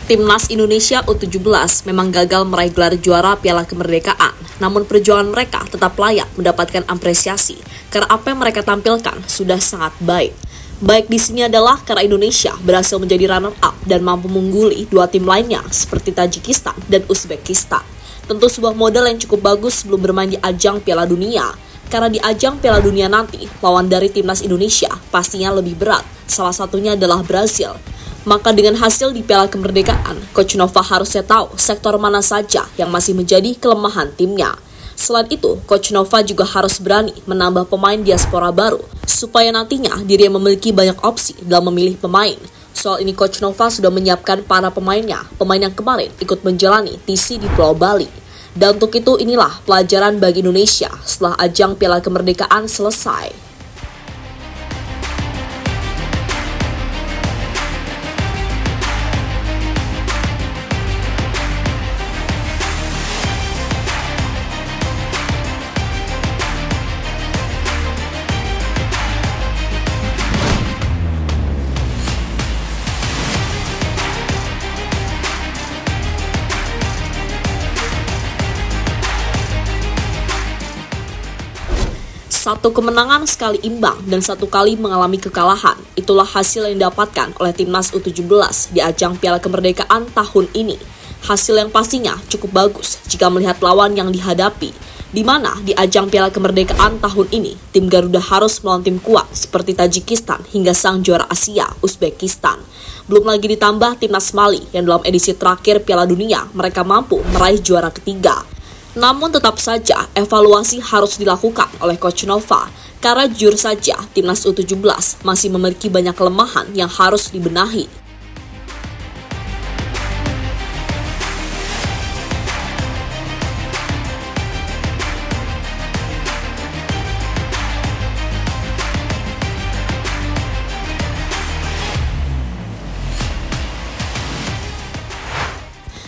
Timnas Indonesia U17 memang gagal meraih gelar juara Piala Kemerdekaan, namun perjuangan mereka tetap layak mendapatkan apresiasi karena apa yang mereka tampilkan sudah sangat baik. Baik di sini adalah karena Indonesia berhasil menjadi runner-up dan mampu mengungguli dua tim lainnya seperti Tajikistan dan Uzbekistan. Tentu sebuah modal yang cukup bagus sebelum bermain di ajang Piala Dunia, karena di ajang Piala Dunia nanti, lawan dari Timnas Indonesia pastinya lebih berat, salah satunya adalah Brazil. Maka dengan hasil di Piala Kemerdekaan, Coach Nova harusnya tahu sektor mana saja yang masih menjadi kelemahan timnya. Selain itu, Coach Nova juga harus berani menambah pemain diaspora baru, supaya nantinya dirinya memiliki banyak opsi dalam memilih pemain. Soal ini Coach Nova sudah menyiapkan para pemainnya, pemain yang kemarin ikut menjalani TC di Pulau Bali. Dan untuk itu inilah pelajaran bagi Indonesia setelah ajang Piala Kemerdekaan selesai. Satu kemenangan sekali imbang dan satu kali mengalami kekalahan. Itulah hasil yang didapatkan oleh Timnas U17 di ajang Piala Kemerdekaan tahun ini. Hasil yang pastinya cukup bagus jika melihat lawan yang dihadapi, di mana di ajang Piala Kemerdekaan tahun ini, tim Garuda harus melawan tim kuat seperti Tajikistan hingga sang juara Asia, Uzbekistan. Belum lagi ditambah Timnas Mali yang dalam edisi terakhir Piala Dunia mereka mampu meraih juara ketiga. Namun tetap saja evaluasi harus dilakukan oleh Coach Nova karena jujur saja Timnas U17 masih memiliki banyak kelemahan yang harus dibenahi.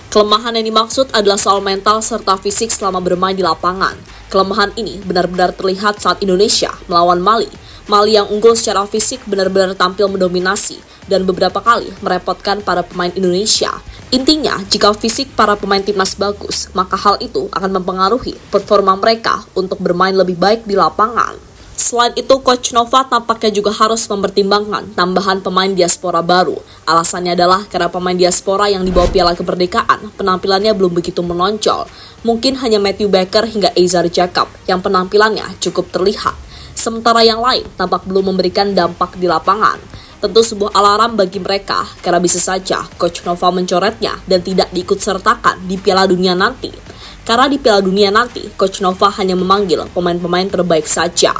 Kelemahan yang dimaksud adalah soal mental serta fisik selama bermain di lapangan. Kelemahan ini benar-benar terlihat saat Indonesia melawan Mali. Mali yang unggul secara fisik benar-benar tampil mendominasi dan beberapa kali merepotkan para pemain Indonesia. Intinya, jika fisik para pemain timnas bagus, maka hal itu akan mempengaruhi performa mereka untuk bermain lebih baik di lapangan. Selain itu, Coach Nova tampaknya juga harus mempertimbangkan tambahan pemain diaspora baru. Alasannya adalah karena pemain diaspora yang dibawa Piala Kemerdekaan penampilannya belum begitu menonjol. Mungkin hanya Matthew Baker hingga Azar Jacob yang penampilannya cukup terlihat. Sementara yang lain tampak belum memberikan dampak di lapangan. Tentu sebuah alarm bagi mereka karena bisa saja Coach Nova mencoretnya dan tidak diikutsertakan di Piala Dunia nanti. Karena di Piala Dunia nanti, Coach Nova hanya memanggil pemain-pemain terbaik saja.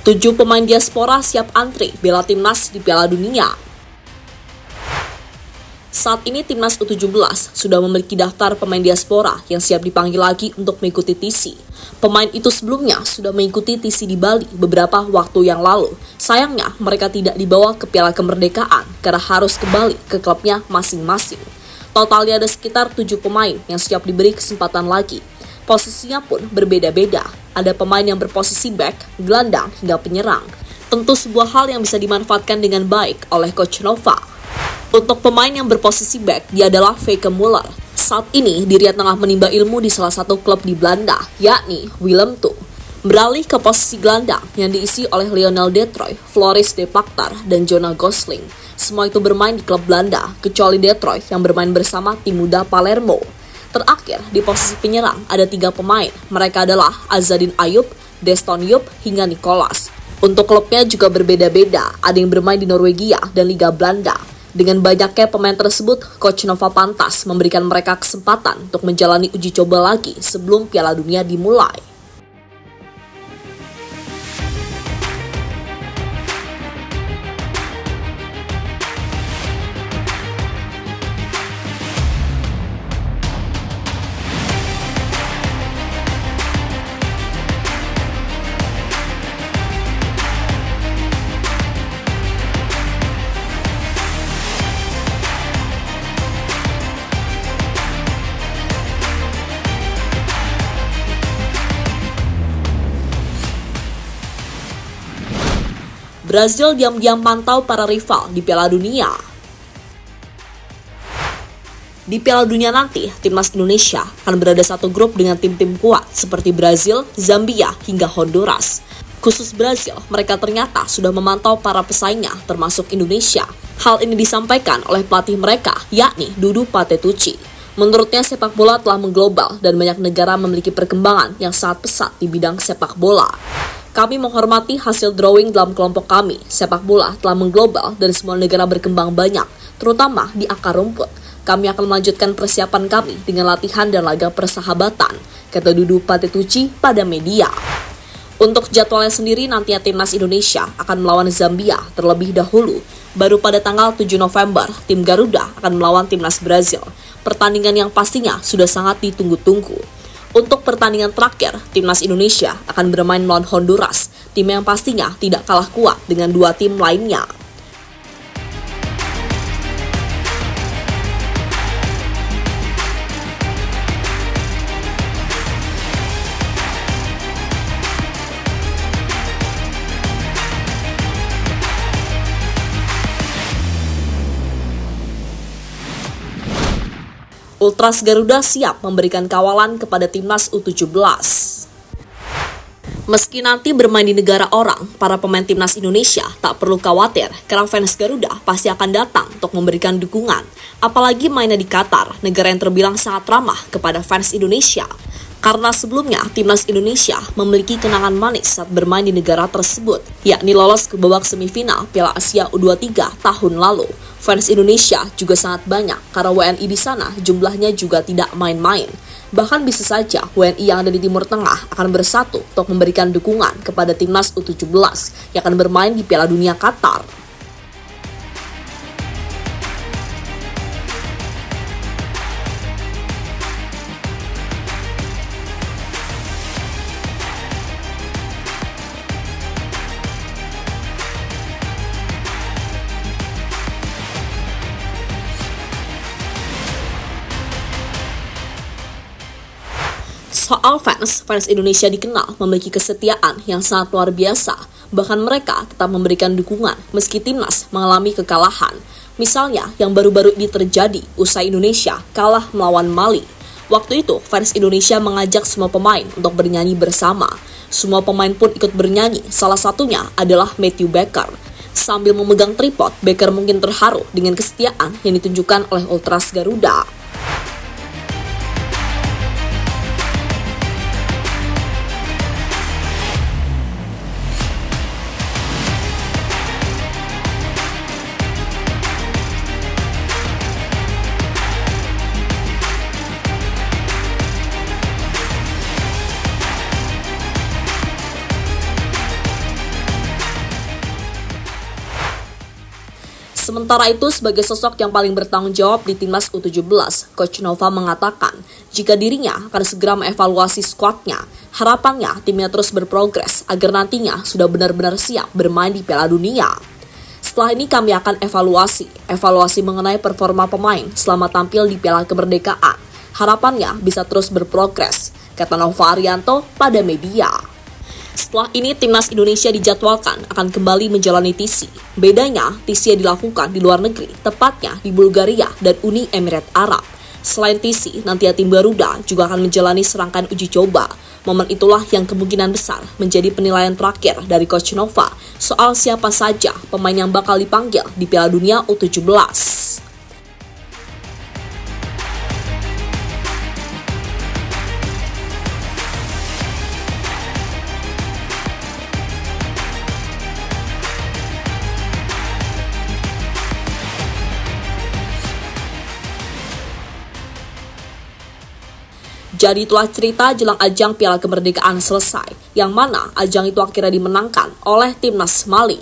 Tujuh pemain diaspora siap antri bela timnas di Piala Dunia. Saat ini timnas U17 sudah memiliki daftar pemain diaspora yang siap dipanggil lagi untuk mengikuti TC. Pemain itu sebelumnya sudah mengikuti TC di Bali beberapa waktu yang lalu. Sayangnya mereka tidak dibawa ke Piala Kemerdekaan karena harus kembali ke klubnya masing-masing. Totalnya ada sekitar 7 pemain yang siap diberi kesempatan lagi. Posisinya pun berbeda-beda. Ada pemain yang berposisi back, gelandang, hingga penyerang. Tentu sebuah hal yang bisa dimanfaatkan dengan baik oleh Coach Nova. Untuk pemain yang berposisi back, dia adalah Feike Muller. Saat ini, dirinya tengah menimba ilmu di salah satu klub di Belanda, yakni Willem II. Beralih ke posisi gelandang yang diisi oleh Lionel Detroy, Floris De Paktar, dan Jonah Gosling. Semua itu bermain di klub Belanda, kecuali Detroy yang bermain bersama tim muda Palermo. Terakhir, di posisi penyerang ada 3 pemain. Mereka adalah Azadin Ayub, Deston Yup, hingga Nicolas. Untuk klubnya juga berbeda-beda, ada yang bermain di Norwegia dan Liga Belanda. Dengan banyaknya pemain tersebut, Coach Nova pantas memberikan mereka kesempatan untuk menjalani uji coba lagi sebelum Piala Dunia dimulai. Brazil diam-diam pantau para rival di Piala Dunia. Di Piala Dunia nanti, timnas Indonesia akan berada satu grup dengan tim-tim kuat seperti Brazil, Zambia, hingga Honduras. Khusus Brazil, mereka ternyata sudah memantau para pesaingnya termasuk Indonesia. Hal ini disampaikan oleh pelatih mereka, yakni Dudu Patetucci. Menurutnya sepak bola telah mengglobal dan banyak negara memiliki perkembangan yang sangat pesat di bidang sepak bola. Kami menghormati hasil drawing dalam kelompok kami. Sepak bola telah mengglobal dan semua negara berkembang banyak, terutama di akar rumput. Kami akan melanjutkan persiapan kami dengan latihan dan laga persahabatan, kata Dudu Patetucci pada media. Untuk jadwalnya sendiri, nantinya timnas Indonesia akan melawan Zambia terlebih dahulu. Baru pada tanggal 7 November, tim Garuda akan melawan timnas Brazil. Pertandingan yang pastinya sudah sangat ditunggu-tunggu. Untuk pertandingan terakhir, timnas Indonesia akan bermain melawan Honduras, tim yang pastinya tidak kalah kuat dengan dua tim lainnya. Ultras Garuda siap memberikan kawalan kepada timnas U17. Meski nanti bermain di negara orang, para pemain timnas Indonesia tak perlu khawatir karena fans Garuda pasti akan datang untuk memberikan dukungan. Apalagi mainnya di Qatar, negara yang terbilang sangat ramah kepada fans Indonesia. Karena sebelumnya, timnas Indonesia memiliki kenangan manis saat bermain di negara tersebut, yakni lolos ke babak semifinal Piala Asia U23 tahun lalu. Fans Indonesia juga sangat banyak karena WNI di sana jumlahnya juga tidak main-main. Bahkan bisa saja WNI yang ada di Timur Tengah akan bersatu untuk memberikan dukungan kepada timnas U17 yang akan bermain di Piala Dunia Qatar. Soal fans Indonesia dikenal memiliki kesetiaan yang sangat luar biasa. Bahkan mereka tetap memberikan dukungan meski timnas mengalami kekalahan. Misalnya yang baru-baru ini terjadi usai Indonesia kalah melawan Mali. Waktu itu fans Indonesia mengajak semua pemain untuk bernyanyi bersama. Semua pemain pun ikut bernyanyi, salah satunya adalah Matthew Baker. Sambil memegang tripod, Baker mungkin terharu dengan kesetiaan yang ditunjukkan oleh Ultras Garuda. Sementara itu, sebagai sosok yang paling bertanggung jawab di timnas U17, Coach Nova mengatakan jika dirinya akan segera mengevaluasi skuadnya. Harapannya timnya terus berprogres agar nantinya sudah benar-benar siap bermain di Piala Dunia. Setelah ini kami akan evaluasi mengenai performa pemain selama tampil di Piala Kemerdekaan. Harapannya bisa terus berprogres, kata Nova Arianto pada media. Setelah ini, timnas Indonesia dijadwalkan akan kembali menjalani TC. Bedanya, TC dilakukan di luar negeri, tepatnya di Bulgaria dan Uni Emirat Arab. Selain TC, nanti tim Garuda juga akan menjalani serangkaian uji coba. Momen itulah yang kemungkinan besar menjadi penilaian terakhir dari Coach Nova soal siapa saja pemain yang bakal dipanggil di Piala Dunia U17. Jadi itulah cerita jelang ajang Piala Kemerdekaan selesai, yang mana ajang itu akhirnya dimenangkan oleh timnas Mali.